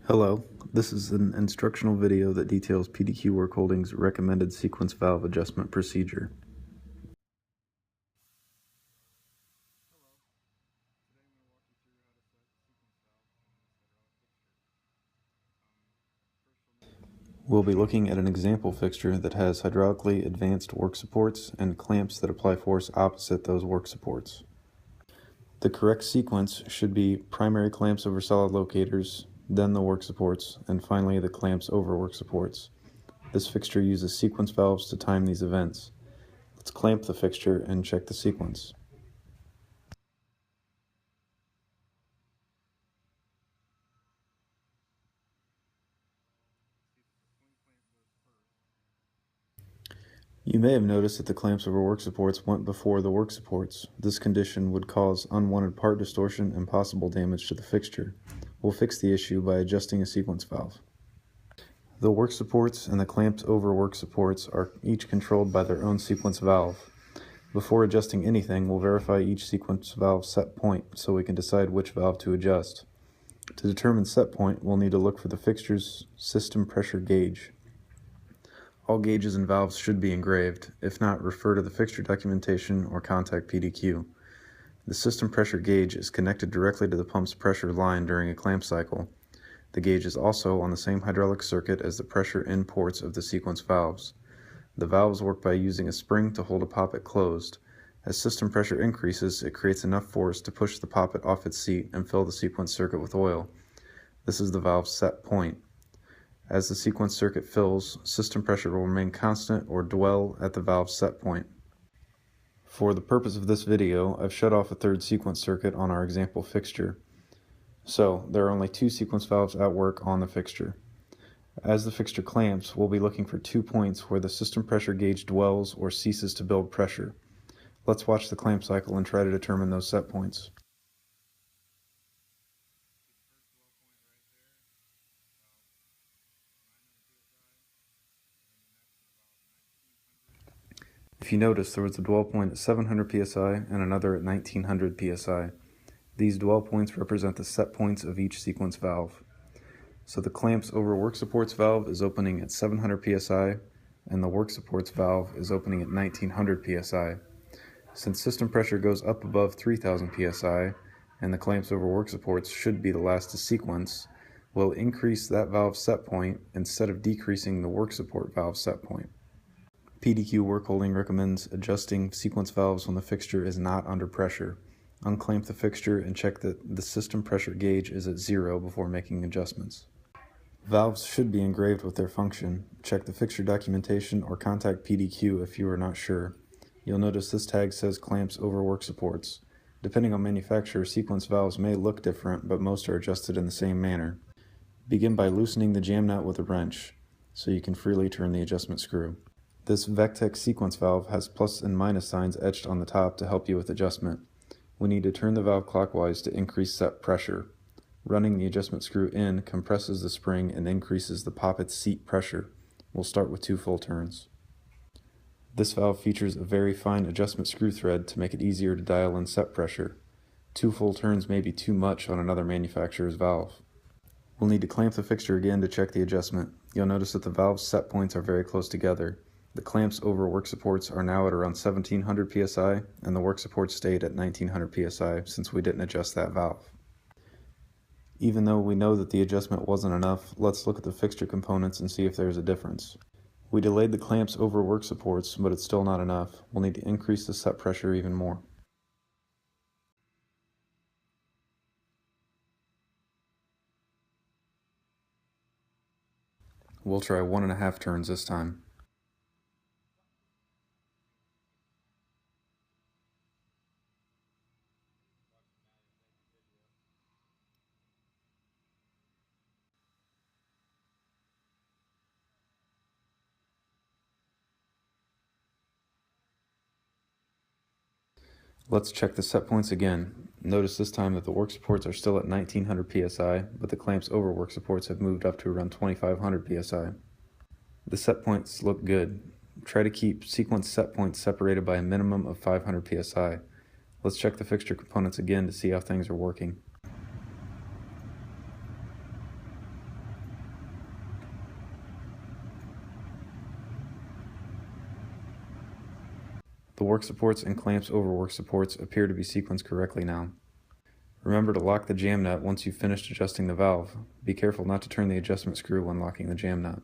Hello, this is an instructional video that details PDQ Work Holdings' recommended sequence valve adjustment procedure. We'll be looking at an example fixture that has hydraulically advanced work supports and clamps that apply force opposite those work supports. The correct sequence should be primary clamps over solid locators, then the work supports, and finally the clamps over work supports. This fixture uses sequence valves to time these events. Let's clamp the fixture and check the sequence. You may have noticed that the clamps over work supports went before the work supports. This condition would cause unwanted part distortion and possible damage to the fixture. We'll fix the issue by adjusting a sequence valve. The work supports and the clamps over work supports are each controlled by their own sequence valve. Before adjusting anything, we'll verify each sequence valve set point so we can decide which valve to adjust. To determine set point, we'll need to look for the fixture's system pressure gauge. All gauges and valves should be engraved. If not, refer to the fixture documentation or contact PDQ. The system pressure gauge is connected directly to the pump's pressure line during a clamp cycle. The gauge is also on the same hydraulic circuit as the pressure in ports of the sequence valves. The valves work by using a spring to hold a poppet closed. As system pressure increases, it creates enough force to push the poppet off its seat and fill the sequence circuit with oil. This is the valve's set point. As the sequence circuit fills, system pressure will remain constant or dwell at the valve's set point. For the purpose of this video, I've shut off a third sequence circuit on our example fixture. So, there are only two sequence valves at work on the fixture. As the fixture clamps, we'll be looking for 2 points where the system pressure gauge dwells or ceases to build pressure. Let's watch the clamp cycle and try to determine those set points. If you notice, there was a dwell point at 700 psi and another at 1900 psi. These dwell points represent the set points of each sequence valve. So the clamps over work supports valve is opening at 700 psi and the work supports valve is opening at 1900 psi. Since system pressure goes up above 3000 psi and the clamps over work supports should be the last to sequence, we'll increase that valve set point instead of decreasing the work support valve set point. PDQ Work Holding recommends adjusting sequence valves when the fixture is not under pressure. Unclamp the fixture and check that the system pressure gauge is at 0 before making adjustments. Valves should be engraved with their function. Check the fixture documentation or contact PDQ if you are not sure. You'll notice this tag says clamps over work supports. Depending on manufacturer, sequence valves may look different, but most are adjusted in the same manner. Begin by loosening the jam nut with a wrench so you can freely turn the adjustment screw. This Vectec sequence valve has plus and minus signs etched on the top to help you with adjustment. We need to turn the valve clockwise to increase set pressure. Running the adjustment screw in compresses the spring and increases the poppet's seat pressure. We'll start with 2 full turns. This valve features a very fine adjustment screw thread to make it easier to dial in set pressure. 2 full turns may be too much on another manufacturer's valve. We'll need to clamp the fixture again to check the adjustment. You'll notice that the valve's set points are very close together. The clamps over work supports are now at around 1700 psi and the work supports stayed at 1900 psi since we didn't adjust that valve. Even though we know that the adjustment wasn't enough, let's look at the fixture components and see if there's a difference. We delayed the clamps over work supports, but it's still not enough. We'll need to increase the set pressure even more. We'll try 1.5 turns this time. Let's check the set points again. Notice this time that the work supports are still at 1900 psi, but the clamps over work supports have moved up to around 2500 psi. The set points look good. Try to keep sequence set points separated by a minimum of 500 psi. Let's check the fixture components again to see how things are working. The work supports and clamps over work supports appear to be sequenced correctly now. Remember to lock the jam nut once you've finished adjusting the valve. Be careful not to turn the adjustment screw when locking the jam nut.